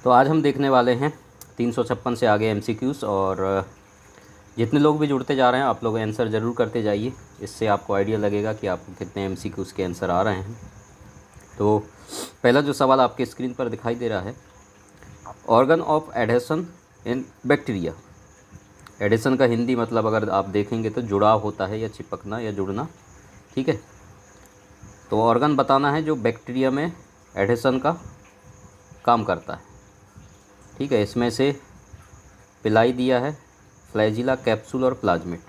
तो आज हम देखने वाले हैं 356 से आगे एमसीक्यूज़। और जितने लोग भी जुड़ते जा रहे हैं आप लोग आंसर ज़रूर करते जाइए, इससे आपको आइडिया लगेगा कि आपको कितने एमसीक्यूज़ के आंसर आ रहे हैं। तो पहला जो सवाल आपके स्क्रीन पर दिखाई दे रहा है, organ of adhesion in bacteria. Adhesion का हिंदी मतलब अगर आप देखेंगे तो जुड़ाव होता है, या चिपकना या जुड़ना। ठीक है, तो ऑर्गन बताना है जो बैक्टीरिया में एडहेशन का काम करता है। ठीक है, इसमें से पिलाई दिया है, फ्लैजिला, कैप्सूल और प्लाज्मिड।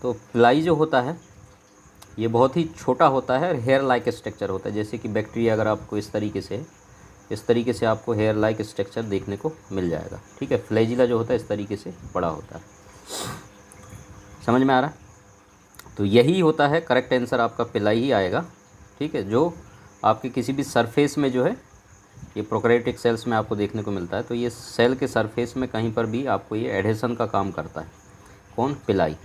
तो पिलाई जो होता है ये बहुत ही छोटा होता है, हेयर लाइक स्ट्रक्चर होता है। जैसे कि बैक्टीरिया अगर आपको इस तरीके से आपको हेयर लाइक स्ट्रक्चर देखने को मिल जाएगा। ठीक है, फ्लैजिला जो होता है इस तरीके से बड़ा होता है। समझ में आ रहा है? तो यही होता है करेक्ट आंसर, आपका पिलाई ही आएगा। ठीक है, जो आपके किसी भी सरफेस में जो है, ये प्रोकैरियोटिक सेल्स में आपको देखने को मिलता है। तो ये सेल के सरफेस में कहीं पर भी आपको ये एडहेशन का काम करता है। कौन? पिलाई।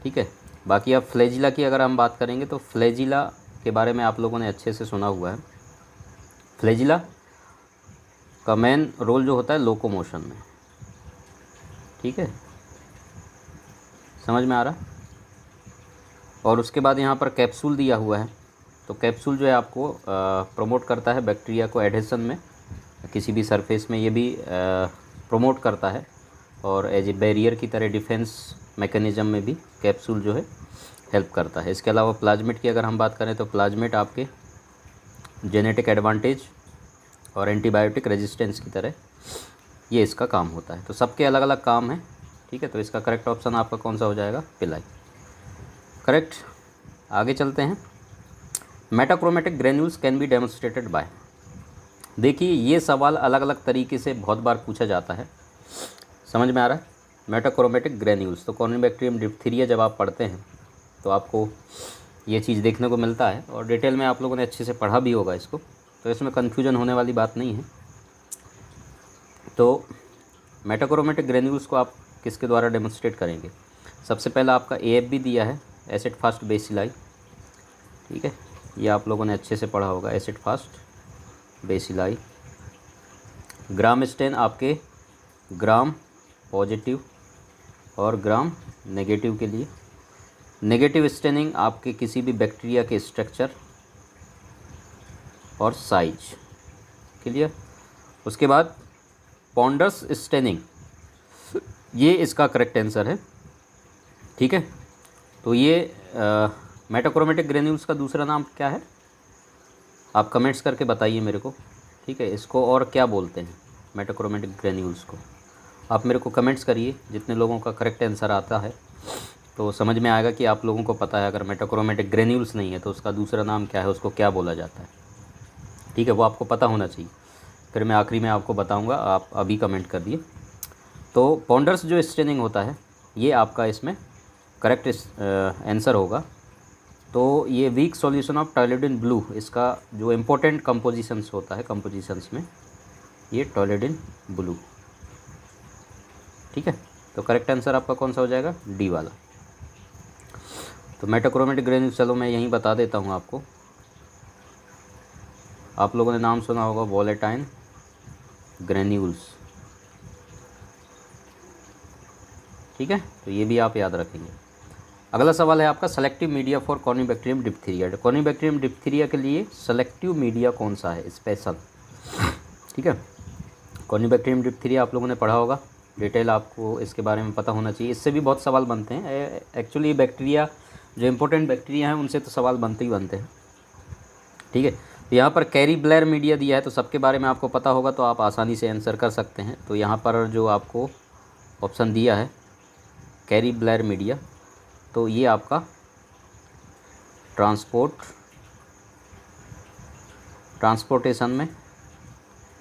ठीक है, बाकी अब फ्लैजिला की अगर हम बात करेंगे तो फ्लैजिला के बारे में आप लोगों ने अच्छे से सुना हुआ है। फ्लैजिला का मेन रोल जो होता है लोकोमोशन में। ठीक है, समझ में आ रहा है? और उसके बाद यहाँ पर कैप्सूल दिया हुआ है। तो कैप्सूल जो है आपको प्रमोट करता है बैक्टीरिया को एडहेशन में, किसी भी सरफेस में ये भी प्रमोट करता है। और एज ए बैरियर की तरह डिफेंस मैकेनिज़्म में भी कैप्सूल जो है हेल्प करता है। इसके अलावा प्लाज्मिड की अगर हम बात करें तो प्लाज्मिड आपके जेनेटिक एडवांटेज और एंटीबायोटिक रेजिस्टेंस की तरह ये इसका काम होता है। तो सबके अलग अलग काम हैं। ठीक है, तो इसका करेक्ट ऑप्शन आपका कौन सा हो जाएगा? पिलाई। करेक्ट। आगे चलते हैं। Metachromatic granules can be demonstrated by. देखिए, ये सवाल अलग अलग तरीके से बहुत बार पूछा जाता है। समझ में आ रहा है? मेटाक्रोमेटिक ग्रेन्यूल्स, तो कॉर्निबैक्टीरियम डिप्थीरिया जब आप पढ़ते हैं तो आपको ये चीज़ देखने को मिलता है, और डिटेल में आप लोगों ने अच्छे से पढ़ा भी होगा इसको, तो इसमें कन्फ्यूजन होने वाली बात नहीं है। तो मेटाक्रोमेटिक ग्रेन्यूल्स को आप किसके द्वारा डेमोन्स्ट्रेट करेंगे? सबसे पहला आपका AFB दिया है, एसिड फास्ट बेसिलाई। ठीक है, ये आप लोगों ने अच्छे से पढ़ा होगा, एसिड फास्ट बेसिलाई। ग्राम स्टेन आपके ग्राम पॉजिटिव और ग्राम नेगेटिव के लिए। नेगेटिव स्टेनिंग आपके किसी भी बैक्टीरिया के स्ट्रक्चर और साइज। क्लियर? उसके बाद पॉन्डर्स स्टेनिंग, ये इसका करेक्ट आंसर है। ठीक है, तो ये मेटाक्रोमेटिक ग्रेन्यूल्स का दूसरा नाम क्या है? आप कमेंट्स करके बताइए मेरे को। ठीक है, इसको और क्या बोलते हैं मेटाक्रोमेटिक ग्रेन्यूल्स को? आप मेरे को कमेंट्स करिए। जितने लोगों का करेक्ट आंसर आता है तो समझ में आएगा कि आप लोगों को पता है। अगर मेटाक्रोमेटिक ग्रेन्यूल्स नहीं है तो उसका दूसरा नाम क्या है, उसको क्या बोला जाता है। ठीक है, वो आपको पता होना चाहिए। फिर मैं आखिरी में आपको बताऊंगा, आप अभी कमेंट कर दिए। तो पॉन्डर्स जो स्टेनिंग होता है ये आपका इसमें करेक्ट आंसर होगा। तो ये वीक सॉल्यूशन ऑफ टॉयलेडिन ब्लू, इसका जो इम्पोर्टेंट कंपोजिशंस होता है, कंपोजिशंस में ये टॉयलेडिन ब्लू। ठीक है, तो करेक्ट आंसर आपका कौन सा हो जाएगा? डी वाला। तो मेटाक्रोमेटिक ग्रेन्यूल्स, चलो मैं यहीं बता देता हूँ आपको। आप लोगों ने नाम सुना होगा वोलेटाइन ग्रेन्यूल्स। ठीक है, तो ये भी आप याद रखेंगे। अगला सवाल है आपका, selective media for Corynebacterium diphtheria. Corynebacterium diphtheria के लिए सेलेक्टिव मीडिया कौन सा है स्पेशल? ठीक है, कॉर्निबैक्टीरियम डिप्थीरिया आप लोगों ने पढ़ा होगा, डिटेल आपको इसके बारे में पता होना चाहिए। इससे भी बहुत सवाल बनते हैं। एक्चुअली बैक्टीरिया जो इम्पोर्टेंट बैक्टीरिया हैं उनसे तो सवाल बनते ही बनते हैं। ठीक है, तो यहाँ पर कैरी ब्लेयर मीडिया दिया है, तो सबके बारे में आपको पता होगा, तो आप आसानी से आंसर कर सकते हैं। तो यहाँ पर जो आपको ऑप्शन दिया है कैरी ब्लेयर मीडिया, तो ये आपका ट्रांसपोर्टेशन में,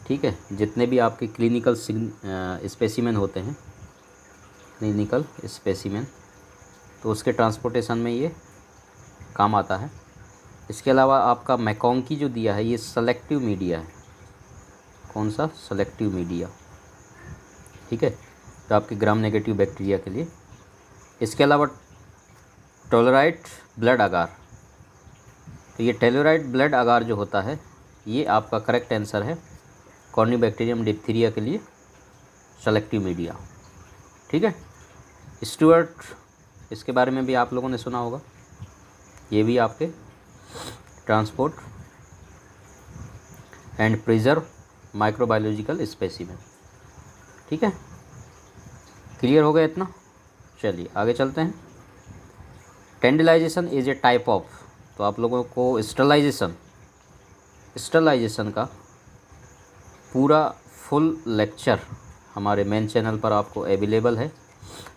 ठीक है, जितने भी आपके क्लिनिकल स्पेसिमेन होते हैं, क्लिनिकल स्पेसिमेन, तो उसके ट्रांसपोर्टेशन में ये काम आता है। इसके अलावा आपका मैकॉन्की जो दिया है ये सेलेक्टिव मीडिया है। कौन सा? Selective media. ठीक है, तो आपके ग्राम नेगेटिव बैक्टीरिया के लिए। इसके अलावा टोलराइट ब्लड अगार, तो ये टेलोराइट ब्लड अगार जो होता है ये आपका करेक्ट आंसर है कॉर्निबैक्टीरियम डिप्थीरिया के लिए सेलेक्टिव मीडिया। ठीक है। स्टुअर्ट, इसके बारे में भी आप लोगों ने सुना होगा, ये भी आपके transport and preserve microbiological specimen. ठीक है, क्लियर हो गया इतना। चलिए आगे चलते हैं। टेंडिलाइजेशन इज ए टाइप ऑफ, तो आप लोगों को स्टरलाइजेशन का पूरा फुल लेक्चर हमारे मेन चैनल पर आपको अवेलेबल है,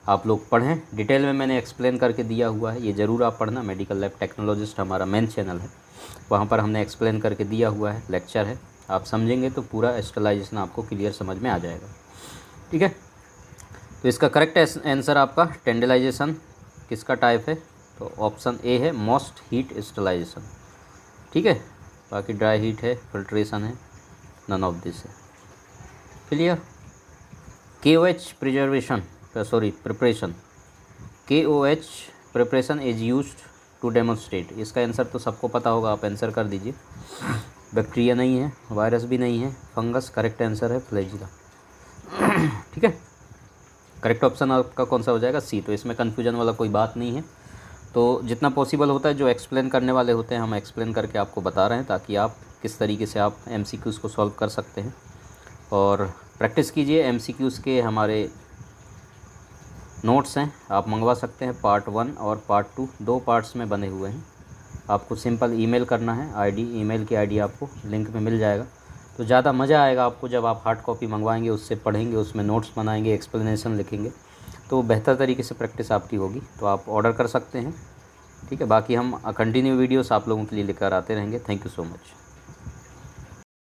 आप लोग पढ़ें। डिटेल में मैंने एक्सप्लेन करके दिया हुआ है, ये ज़रूर आप पढ़ना। मेडिकल लैब टेक्नोलॉजिस्ट हमारा मेन चैनल है, वहाँ पर हमने एक्सप्लेन करके दिया हुआ है, लेक्चर है। आप समझेंगे तो पूरा स्टरलाइजेशन आपको क्लियर समझ में आ जाएगा। ठीक है, तो इसका करेक्ट आंसर आपका टेंडिलाइजेशन किसका टाइप है, तो ऑप्शन ए है, मोस्ट हीट स्टरलाइजेशन। ठीक है, बाकी ड्राई हीट है, फिल्ट्रेशन है, नन ऑफ दिस है। Clear. KOH preparation KOH preparation is used to demonstrate, इसका आंसर तो सबको पता होगा, आप आंसर कर दीजिए। बैक्टीरिया नहीं है, वायरस भी नहीं है, फंगस। करेक्ट आंसर है फ्लैजिला। ठीक है, करेक्ट ऑप्शन आपका कौन सा हो जाएगा, सी। तो इसमें कन्फ्यूजन वाला कोई बात नहीं है। तो जितना पॉसिबल होता है, जो एक्सप्लेन करने वाले होते हैं, हम एक्सप्लेन करके आपको बता रहे हैं, ताकि आप किस तरीके से आप MCQs को सॉल्व कर सकते हैं। और प्रैक्टिस कीजिए। MCQs के हमारे नोट्स हैं, आप मंगवा सकते हैं। पार्ट 1 और पार्ट 2 दो पार्ट्स में बने हुए हैं। आपको सिंपल ईमेल करना है, ईमेल की आईडी आपको लिंक में मिल जाएगा। तो ज़्यादा मज़ा आएगा आपको जब आप हार्ड कॉपी मंगवाएंगे, उससे पढ़ेंगे, उसमें नोट्स बनाएंगे, एक्सप्लेनेशन लिखेंगे, तो बेहतर तरीके से प्रैक्टिस आपकी होगी। तो आप ऑर्डर कर सकते हैं। ठीक है, बाकी हम कंटिन्यू वीडियोस आप लोगों के लिए लेकर आते रहेंगे। Thank you so much.